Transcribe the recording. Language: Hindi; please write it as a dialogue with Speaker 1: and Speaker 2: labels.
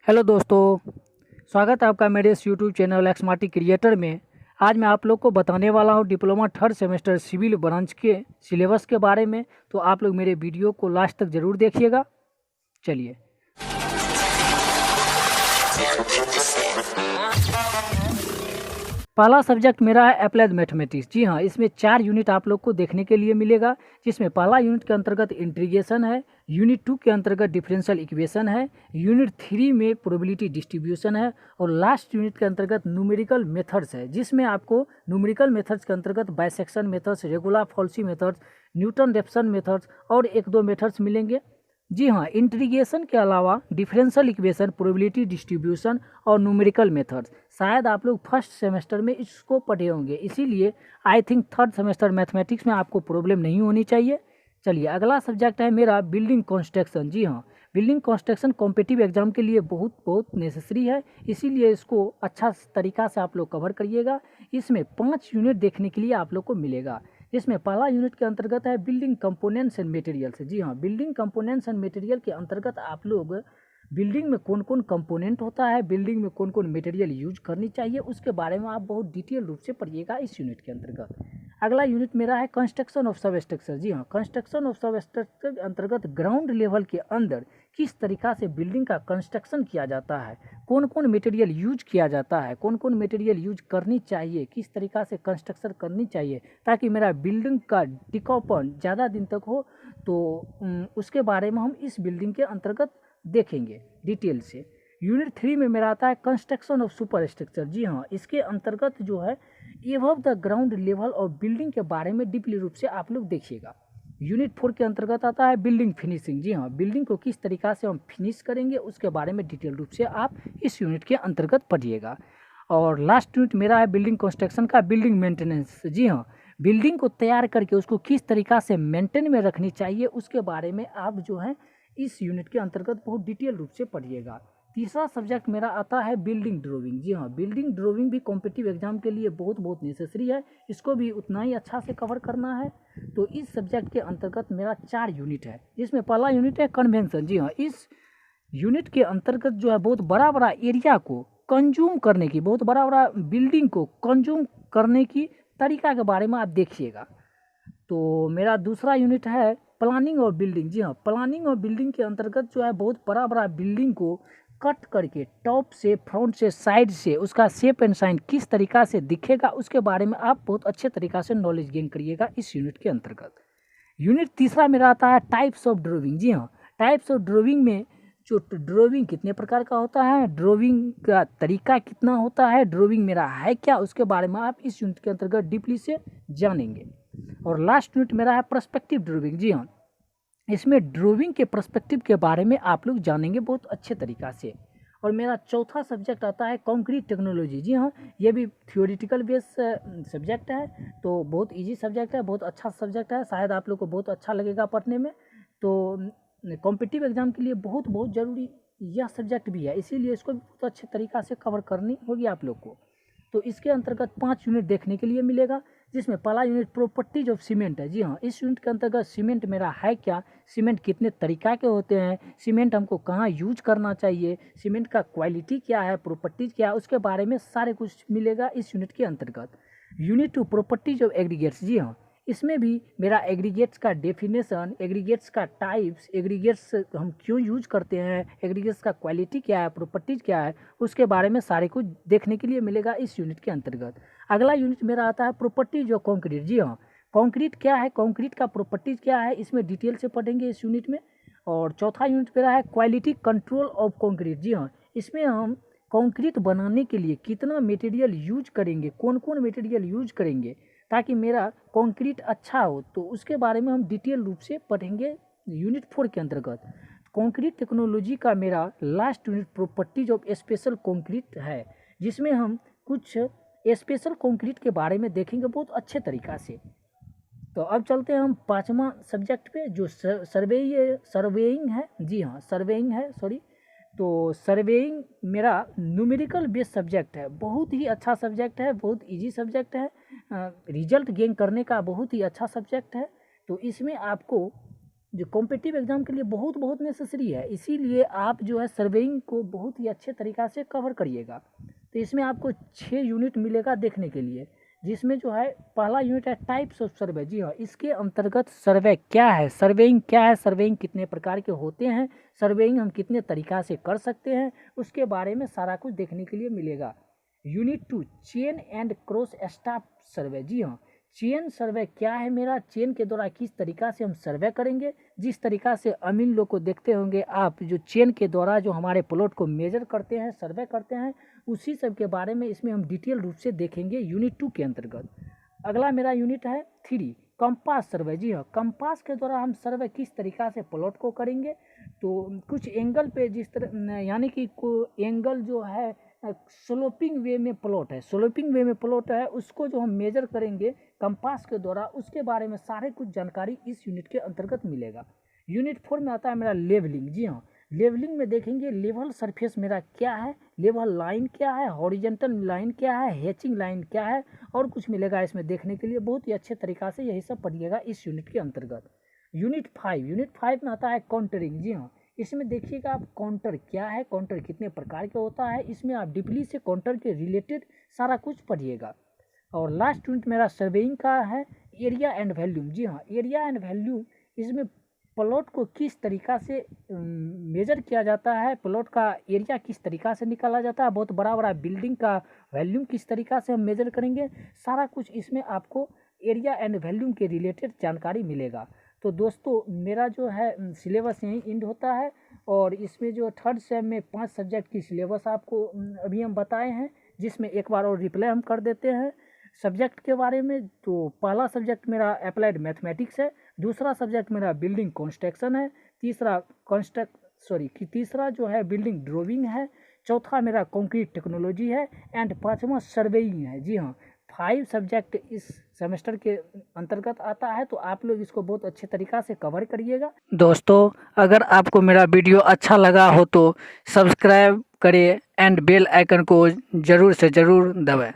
Speaker 1: हेलो दोस्तों, स्वागत है आपका मेरे इस यूट्यूब चैनल एक्समार्टी क्रिएटर में। आज मैं आप लोग को बताने वाला हूं diploma third semester civil branch के सिलेबस के बारे में। तो आप लोग मेरे वीडियो को लास्ट तक ज़रूर देखिएगा। चलिए, पहला सब्जेक्ट मेरा है अप्लाइड मैथमेटिक्स। जी हाँ, इसमें 4 यूनिट आप लोग को देखने के लिए मिलेगा, जिसमें पहला यूनिट के अंतर्गत इंटीग्रेशन है, यूनिट 2 के अंतर्गत डिफरेंशियल इक्वेशन है, यूनिट 3 में प्रोबेबिलिटी डिस्ट्रीब्यूशन है और लास्ट यूनिट के अंतर्गत न्यूमेरिकल मेथड्स है, जिसमें आपको न्यूमेरिकल मेथड्स के अंतर्गत bisection methods, regular falsi methods, Newton Raphson methods और 1-2 मेथड्स मिलेंगे। जी हाँ, इंटीग्रेशन के अलावा डिफरेंशियल इक्वेशन, प्रोबेबिलिटी डिस्ट्रीब्यूशन और न्यूमेरिकल मेथड्स शायद आप लोग फर्स्ट सेमेस्टर में इसको पढ़े होंगे, इसीलिए I think third semester mathematics में आपको प्रॉब्लम नहीं होनी चाहिए। चलिए, अगला सब्जेक्ट है मेरा बिल्डिंग कंस्ट्रक्शन। जी हाँ, बिल्डिंग कंस्ट्रक्शन कॉम्पिटिटिव एग्जाम के लिए बहुत नेसेसरी है, इसीलिए इसको अच्छा तरीका से आप लोग कवर करिएगा। इसमें 5 यूनिट देखने के लिए आप लोग को मिलेगा, जिसमें पहला यूनिट के अंतर्गत है बिल्डिंग कंपोनेंट्स एंड मटेरियल्स। जी हाँ, बिल्डिंग कंपोनेंट्स एंड मटेरियल के अंतर्गत आप लोग बिल्डिंग में कौन कौन कंपोनेंट होता है, बिल्डिंग में कौन कौन मटेरियल यूज करनी चाहिए, उसके बारे में आप बहुत डिटेल रूप से पढ़िएगा इस यूनिट के अंतर्गत। अगला यूनिट मेरा है कंस्ट्रक्शन ऑफ सब स्ट्रक्चर। जी हाँ, कंस्ट्रक्शन ऑफ सब स्ट्रक्चर के अंतर्गत ग्राउंड लेवल के अंदर किस तरीका से बिल्डिंग का कंस्ट्रक्शन किया जाता है, कौन कौन मटेरियल यूज किया जाता है, कौन कौन मटेरियल यूज करनी चाहिए, किस तरीका से कंस्ट्रक्शन करनी चाहिए ताकि मेरा बिल्डिंग का टिकाऊपन ज़्यादा दिन तक हो, तो उसके बारे में हम इस बिल्डिंग के अंतर्गत देखेंगे डिटेल से। यूनिट 3 में मेरा आता है कंस्ट्रक्शन ऑफ सुपर स्ट्रक्चर। जी हाँ, इसके अंतर्गत जो है एबव द ग्राउंड लेवल और बिल्डिंग के बारे में डीपली रूप से आप लोग देखिएगा। यूनिट 4 के अंतर्गत आता है बिल्डिंग फिनिशिंग। जी हाँ, बिल्डिंग को किस तरीका से हम फिनिश करेंगे उसके बारे में डिटेल रूप से आप इस यूनिट के अंतर्गत पढ़िएगा। और लास्ट यूनिट मेरा है बिल्डिंग कंस्ट्रक्शन का बिल्डिंग मेंटेनेंस। जी हाँ, बिल्डिंग को तैयार करके उसको किस तरीका से मेंटेन में रखनी चाहिए उसके बारे में आप जो है इस यूनिट के अंतर्गत बहुत डिटेल रूप से पढ़िएगा। तीसरा सब्जेक्ट मेरा आता है बिल्डिंग ड्राइंग। जी हाँ, बिल्डिंग ड्राइंग भी कॉम्पिटिटिव एग्जाम के लिए बहुत नेसेसरी है, इसको भी उतना ही अच्छा से कवर करना है। तो इस सब्जेक्ट के अंतर्गत मेरा 4 यूनिट है, जिसमें पहला यूनिट है कन्वेंशन। जी हाँ, इस यूनिट के अंतर्गत जो है बहुत बड़ा एरिया को कंज्यूम करने की, बहुत बड़ा बिल्डिंग को कंज्यूम करने की तरीका के बारे में आप देखिएगा। तो मेरा दूसरा यूनिट है प्लानिंग और बिल्डिंग। जी हाँ, प्लानिंग और बिल्डिंग के अंतर्गत जो है बहुत बड़ा बिल्डिंग को कट करके टॉप से, फ्रंट से, साइड से उसका शेप एंड साइन किस तरीका से दिखेगा उसके बारे में आप बहुत अच्छे तरीका से नॉलेज गेन करिएगा इस यूनिट के अंतर्गत। यूनिट तीसरा मेरा आता है टाइप्स ऑफ ड्राइंग। जी हाँ, टाइप्स ऑफ ड्राइंग में जो ड्राइंग कितने प्रकार का होता है, ड्राइंग का तरीका कितना होता है, ड्राइंग मेरा है क्या, उसके बारे में आप इस यूनिट के अंतर्गत डीपली से जानेंगे। और लास्ट यूनिट मेरा है पर्सपेक्टिव ड्राइंग। जी हाँ, इसमें ड्राइंग के पर्सपेक्टिव के बारे में आप लोग जानेंगे बहुत अच्छे तरीका से। और मेरा चौथा सब्जेक्ट आता है कंक्रीट टेक्नोलॉजी। जी हाँ, ये भी थियोरिटिकल बेस सब्जेक्ट है, तो बहुत इजी सब्जेक्ट है, बहुत अच्छा सब्जेक्ट है, शायद आप लोग को बहुत अच्छा लगेगा पढ़ने में। तो कॉम्पिटिटिव एग्जाम के लिए बहुत ज़रूरी यह सब्जेक्ट भी है, इसीलिए इसको भी बहुत अच्छे तरीका से कवर करनी होगी आप लोग को। तो इसके अंतर्गत 5 यूनिट देखने के लिए मिलेगा, जिसमें पहला यूनिट प्रॉपर्टीज ऑफ सीमेंट है। जी हाँ, इस यूनिट के अंतर्गत सीमेंट मेरा है क्या, सीमेंट कितने तरीका के होते हैं, सीमेंट हमको कहाँ यूज करना चाहिए, सीमेंट का क्वालिटी क्या है, प्रॉपर्टीज क्या है, उसके बारे में सारे कुछ मिलेगा इस यूनिट के अंतर्गत। Unit 2 properties of aggregates. जी हाँ, इसमें भी मेरा एग्रीगेट्स का डेफिनेशन, एग्रीगेट्स का टाइप्स, एग्रीगेट्स हम क्यों यूज करते हैं, एग्रीगेट्स का क्वालिटी क्या है, प्रॉपर्टीज क्या है, उसके बारे में सारे कुछ देखने के लिए मिलेगा इस यूनिट के अंतर्गत। अगला यूनिट मेरा आता है प्रॉपर्टीज ऑफ कंक्रीट। जी हाँ, कंक्रीट क्या है, कंक्रीट का प्रॉपर्टीज क्या है, इसमें डिटेल से पढ़ेंगे इस यूनिट में। और चौथा यूनिट मेरा है क्वालिटी कंट्रोल ऑफ कंक्रीट। जी हाँ, इसमें हम कंक्रीट बनाने के लिए कितना मटेरियल यूज करेंगे, कौन कौन मटेरियल यूज करेंगे ताकि मेरा कंक्रीट अच्छा हो, तो उसके बारे में हम डिटेल रूप से पढ़ेंगे यूनिट 4 के अंतर्गत। कंक्रीट टेक्नोलॉजी का मेरा last unit properties of special concrete है, जिसमें हम कुछ स्पेशल कंक्रीट के बारे में देखेंगे बहुत अच्छे तरीका से। तो अब चलते हैं हम 5वां सब्जेक्ट पे, जो सर्वेइंग है। जी हाँ, सर्वेइंग है, सॉरी। तो सर्वेइंग मेरा न्यूमेरिकल बेस्ड सब्जेक्ट है, बहुत ही अच्छा सब्जेक्ट है, बहुत इजी सब्जेक्ट है, रिजल्ट गेन करने का बहुत ही अच्छा सब्जेक्ट है। तो इसमें आपको जो कॉम्पिटिटिव एग्जाम के लिए बहुत बहुत नेसेसरी है। इसीलिए आप जो है सर्वेइंग को बहुत ही अच्छे तरीक़ा से कवर करिएगा। तो इसमें आपको 6 यूनिट मिलेगा देखने के लिए, जिसमें जो है पहला यूनिट है टाइप्स ऑफ सर्वे। जी हाँ, इसके अंतर्गत सर्वे क्या है, सर्वेइंग क्या है, सर्वेइंग कितने प्रकार के होते हैं, सर्वेइंग हम कितने तरीक़ा से कर सकते हैं, उसके बारे में सारा कुछ देखने के लिए मिलेगा। Unit 2 chain and cross staff survey. जी हाँ, चेन सर्वे क्या है मेरा, चेन के द्वारा किस तरीक़ा से हम सर्वे करेंगे। जिस तरीक़ा से अमीन लोग को देखते होंगे आप, जो चेन के द्वारा जो हमारे प्लॉट को मेजर करते हैं, सर्वे करते हैं, उसी सब के बारे में इसमें हम डिटेल रूप से देखेंगे यूनिट 2 के अंतर्गत। अगला मेरा यूनिट है 3 कंपास सर्वे। जी हाँ, कंपास के द्वारा हम सर्वे किस तरीक़ा से प्लॉट को करेंगे। तो कुछ एंगल पे जिस तरह यानी कि एंगल जो है स्लोपिंग वे में प्लॉट है, स्लोपिंग वे में प्लॉट है, उसको जो हम मेजर करेंगे कंपास के द्वारा, उसके बारे में सारे कुछ जानकारी इस यूनिट के अंतर्गत मिलेगा। यूनिट 4 में आता है मेरा लेवलिंग। जी हाँ, लेवलिंग में देखेंगे लेवल सरफेस मेरा क्या है, लेवल लाइन क्या है, हॉरिजेंटल लाइन क्या है, हैचिंग लाइन क्या है, और कुछ मिलेगा इसमें देखने के लिए। बहुत ही अच्छे तरीक़ा से यही सब पढ़िएगा इस यूनिट के अंतर्गत। यूनिट 5 में आता है काउंटरिंग। जी हाँ, इसमें देखिएगा आप काउंटर क्या है, काउंटर कितने प्रकार के होता है, इसमें आप डीपली से काउंटर के रिलेटेड सारा कुछ पढ़िएगा। और लास्ट यूनिट मेरा सर्वेइंग का है एरिया एंड वैल्यूम। जी हाँ, एरिया एंड वैल्यूम, इसमें प्लॉट को किस तरीक़ा से मेजर किया जाता है, प्लॉट का एरिया किस तरीक़ा से निकाला जाता है, बहुत बड़ा बड़ा बिल्डिंग का वैल्यूम किस तरीक़ा से हम मेजर करेंगे, सारा कुछ इसमें आपको एरिया एंड वैल्यूम के रिलेटेड जानकारी मिलेगा। तो दोस्तों मेरा जो है सिलेबस यहीं एंड होता है, और इसमें जो 3rd सेम में 5 सब्जेक्ट की सिलेबस आपको अभी हम बताए हैं, जिसमें एक बार और रिप्लाई हम कर देते हैं सब्जेक्ट के बारे में। तो पहला सब्जेक्ट मेरा अप्लाइड मैथमेटिक्स है, दूसरा सब्जेक्ट मेरा बिल्डिंग कंस्ट्रक्शन है, तीसरा जो है बिल्डिंग ड्राइंग है, चौथा मेरा कंक्रीट टेक्नोलॉजी है, एंड 5वां सर्वेइंग है। जी हाँ, 5 सब्जेक्ट इस सेमेस्टर के अंतर्गत आता है, तो आप लोग इसको बहुत अच्छे तरीक़ा से कवर करिएगा। दोस्तों अगर आपको मेरा वीडियो अच्छा लगा हो तो सब्सक्राइब करें एंड बेल आइकन को ज़रूर से ज़रूर दबाएं।